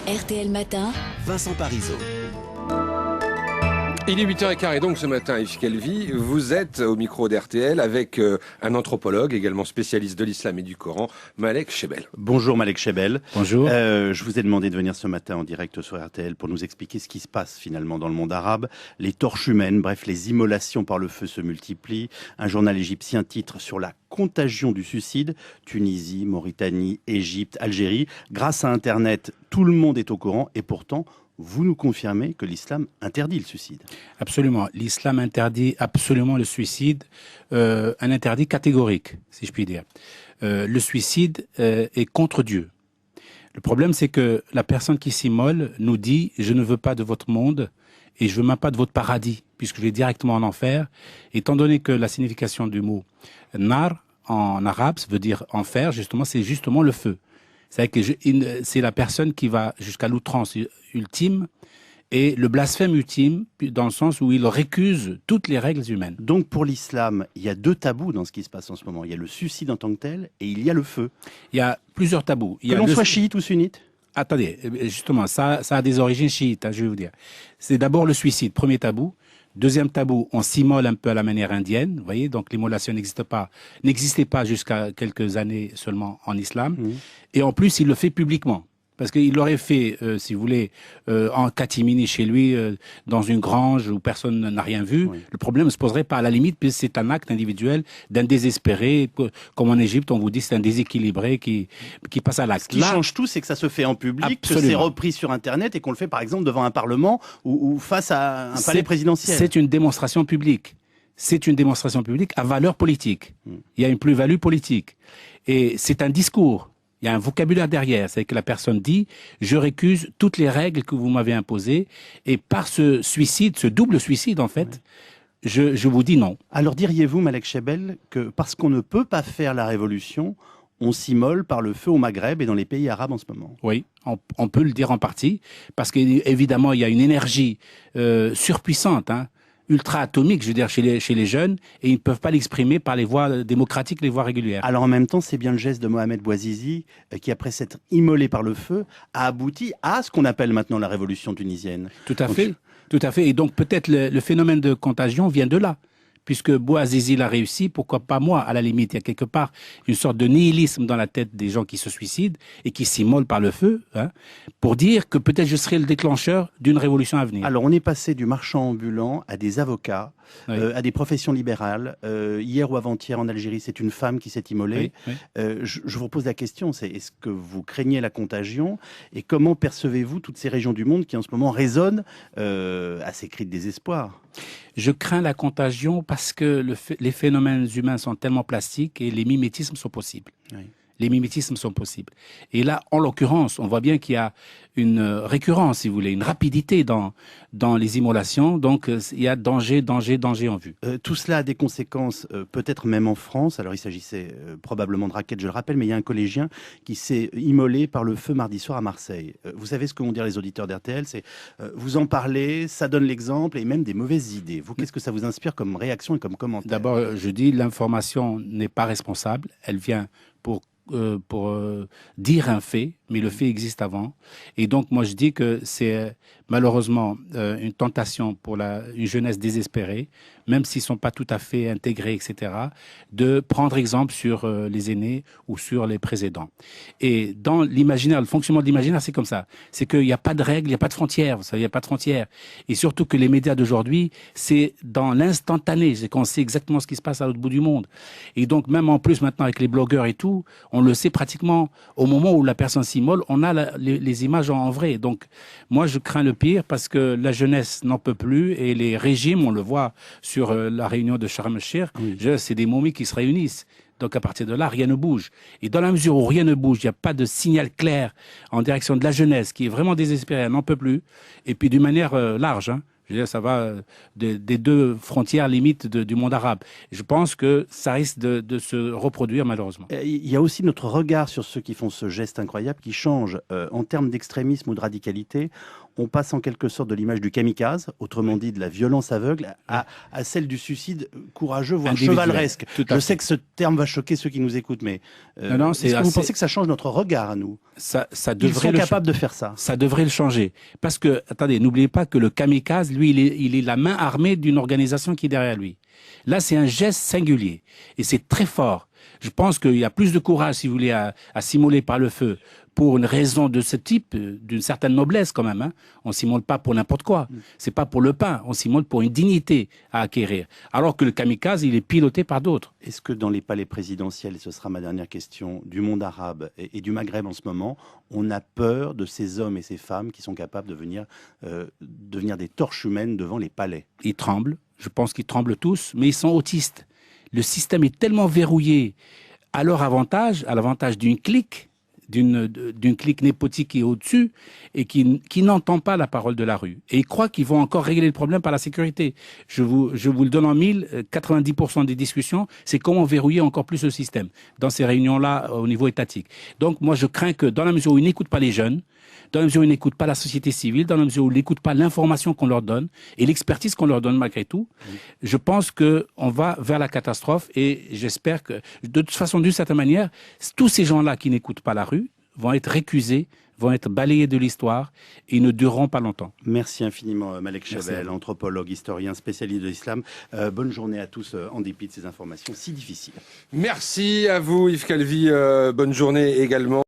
RTL Matin, Vincent Parisot. Il est 8h15 et donc ce matin, Yves Calvi, vous êtes au micro d'RTL avec un anthropologue, également spécialiste de l'islam et du Coran, Malek Chebel. Bonjour Malek Chebel. Bonjour. Je vous ai demandé de venir ce matin en direct sur RTL pour nous expliquer ce qui se passe finalement dans le monde arabe. Les torches humaines, bref, les immolations par le feu se multiplient. Un journal égyptien titre sur la contagion du suicide. Tunisie, Mauritanie, Égypte, Algérie. Grâce à Internet, tout le monde est au courant et pourtant, vous nous confirmez que l'islam interdit le suicide. Absolument. L'islam interdit absolument le suicide, un interdit catégorique, si je puis dire. Le suicide est contre Dieu. Le problème, c'est que la personne qui s'immole nous dit « je ne veux pas de votre monde et je ne veux même pas de votre paradis, puisque je vais directement en enfer ». Étant donné que la signification du mot « nar » en arabe, ça veut dire « enfer », justement, c'est justement le feu. C'est la personne qui va jusqu'à l'outrance ultime et le blasphème ultime, dans le sens où il récuse toutes les règles humaines. Donc pour l'islam, il y a deux tabous dans ce qui se passe en ce moment. Il y a le suicide en tant que tel et il y a le feu. Il y a plusieurs tabous. Que l'on soit chiite ou sunnite. Attendez, justement, ça a des origines chiites, je vais vous dire. C'est d'abord le suicide, premier tabou. Deuxième tabou, on s'immole un peu à la manière indienne, vous voyez, donc l'immolation n'existait pas jusqu'à quelques années seulement en islam. Et en plus, il le fait publiquement. Parce qu'il l'aurait fait, si vous voulez, en catimini chez lui, dans une grange où personne n'a rien vu. Oui. Le problème ne se poserait pas à la limite, puisque c'est un acte individuel d'un désespéré. Comme en Égypte, on vous dit c'est un déséquilibré qui passe à l'acte. Ce qui change tout, c'est que ça se fait en public, absolument, que c'est repris sur Internet et qu'on le fait par exemple devant un parlement ou face à un palais présidentiel. C'est une démonstration publique. C'est une démonstration publique à valeur politique. Il y a une plus-value politique. Et c'est un discours. Il y a un vocabulaire derrière, c'est que la personne dit « je récuse toutes les règles que vous m'avez imposées » et par ce suicide, ce double suicide en fait, je vous dis non. Alors diriez-vous, Malek Chebel, que parce qu'on ne peut pas faire la révolution, on s'immole par le feu au Maghreb et dans les pays arabes en ce moment? Oui, on peut le dire en partie, parce qu'évidemment il y a une énergie surpuissante, ultra-atomique, je veux dire, chez les jeunes, et ils ne peuvent pas l'exprimer par les voies démocratiques, les voies régulières. Alors en même temps, c'est bien le geste de Mohamed Bouazizi, qui après s'être immolé par le feu, a abouti à ce qu'on appelle maintenant la révolution tunisienne. Tout à fait, tout à fait. Et donc peut-être le phénomène de contagion vient de là. Puisque Bouazizi l'a réussi, pourquoi pas moi? À la limite, il y a quelque part une sorte de nihilisme dans la tête des gens qui se suicident et qui s'immolent par le feu, pour dire que peut-être je serai le déclencheur d'une révolution à venir. Alors on est passé du marchand ambulant à des avocats, oui, à des professions libérales. Hier ou avant-hier en Algérie, c'est une femme qui s'est immolée. Oui, oui. Je vous pose la question, c'est est-ce que vous craignez la contagion et comment percevez-vous toutes ces régions du monde qui en ce moment résonnent à ces cris de désespoir? Je crains la contagion parce que les phénomènes humains sont tellement plastiques et les mimétismes sont possibles. Oui. Les mimétismes sont possibles. Et là, en l'occurrence, on voit bien qu'il y a une récurrence, si vous voulez, une rapidité dans les immolations. Donc, il y a danger en vue. Tout cela a des conséquences, peut-être même en France. Alors, il s'agissait probablement de raquettes, je le rappelle, mais il y a un collégien qui s'est immolé par le feu mardi soir à Marseille. Vous savez ce que vont dire les auditeurs d'RTL, c'est vous en parlez, ça donne l'exemple et même des mauvaises idées. Vous, qu'est-ce que ça vous inspire comme réaction et comme commentaire? D'abord, je dis, l'information n'est pas responsable. Elle vient pour dire un fait, mais le fait existe avant. Et donc, moi, je dis que c'est malheureusement une tentation pour une jeunesse désespérée, même s'ils ne sont pas tout à fait intégrés, etc., de prendre exemple sur les aînés ou sur les précédents. Et dans l'imaginaire, le fonctionnement de l'imaginaire, c'est comme ça. C'est qu'il n'y a pas de règles, il n'y a pas de frontières. Vous savez, il n'y a pas de frontières. Et surtout que les médias d'aujourd'hui, c'est dans l'instantané. C'est qu'on sait exactement ce qui se passe à l'autre bout du monde. Et donc, même en plus, maintenant, avec les blogueurs et tout, on le sait pratiquement au moment où la personne s'immole, on a les images en vrai. Donc, moi, je crains le pire parce que la jeunesse n'en peut plus et les régimes, on le voit sur la réunion de Sharm el-Sheikh, oui, c'est des momies qui se réunissent. Donc, à partir de là, rien ne bouge. Et dans la mesure où rien ne bouge, il n'y a pas de signal clair en direction de la jeunesse qui est vraiment désespérée, elle n'en peut plus. Et puis, d'une manière large, je veux dire, ça va des deux frontières limites du monde arabe. Je pense que ça risque de se reproduire, malheureusement. Il y a aussi notre regard sur ceux qui font ce geste incroyable qui change. En termes d'extrémisme ou de radicalité, On passe en quelque sorte de l'image du kamikaze, autrement dit de la violence aveugle, à celle du suicide courageux, voire chevaleresque. Je sais que ce terme va choquer ceux qui nous écoutent, mais est-ce que vous pensez que ça change notre regard à nous? Ça Ils sont capables de faire ça. Ça devrait le changer. Parce que, attendez, n'oubliez pas que le kamikaze, lui, il est la main armée d'une organisation qui est derrière lui. Là, c'est un geste singulier. Et c'est très fort. Je pense qu'il y a plus de courage, si vous voulez, à s'immoler par le feu pour une raison de ce type, d'une certaine noblesse quand même. Hein. On s'immole pas pour n'importe quoi. C'est pas pour le pain. On s'immole pour une dignité à acquérir. Alors que le kamikaze, il est piloté par d'autres. Est-ce que dans les palais présidentiels, et ce sera ma dernière question, du monde arabe et du Maghreb en ce moment, on a peur de ces hommes et ces femmes qui sont capables de devenir des torches humaines devant les palais? Ils tremblent. Je pense qu'ils tremblent tous, mais ils sont autistes. Le système est tellement verrouillé à leur avantage, à l'avantage d'une clique, d'une clique népotique qui est au-dessus et qui n'entend pas la parole de la rue. Et ils croient qu'ils vont encore régler le problème par la sécurité. Je vous le donne en mille, 90% des discussions, c'est comment verrouiller encore plus le système dans ces réunions-là au niveau étatique. Donc moi je crains que dans la mesure où ils n'écoutent pas les jeunes, dans la mesure où ils n'écoutent pas la société civile, dans la mesure où ils n'écoutent pas l'information qu'on leur donne et l'expertise qu'on leur donne malgré tout, je pense qu'on va vers la catastrophe et j'espère que, de toute façon, d'une certaine manière, tous ces gens-là qui n'écoutent pas la rue vont être récusés, vont être balayés de l'histoire et ne dureront pas longtemps. Merci infiniment Malek Chebel, anthropologue, historien, spécialiste de l'islam. Bonne journée à tous en dépit de ces informations si difficiles. Merci à vous Yves Calvi, bonne journée également.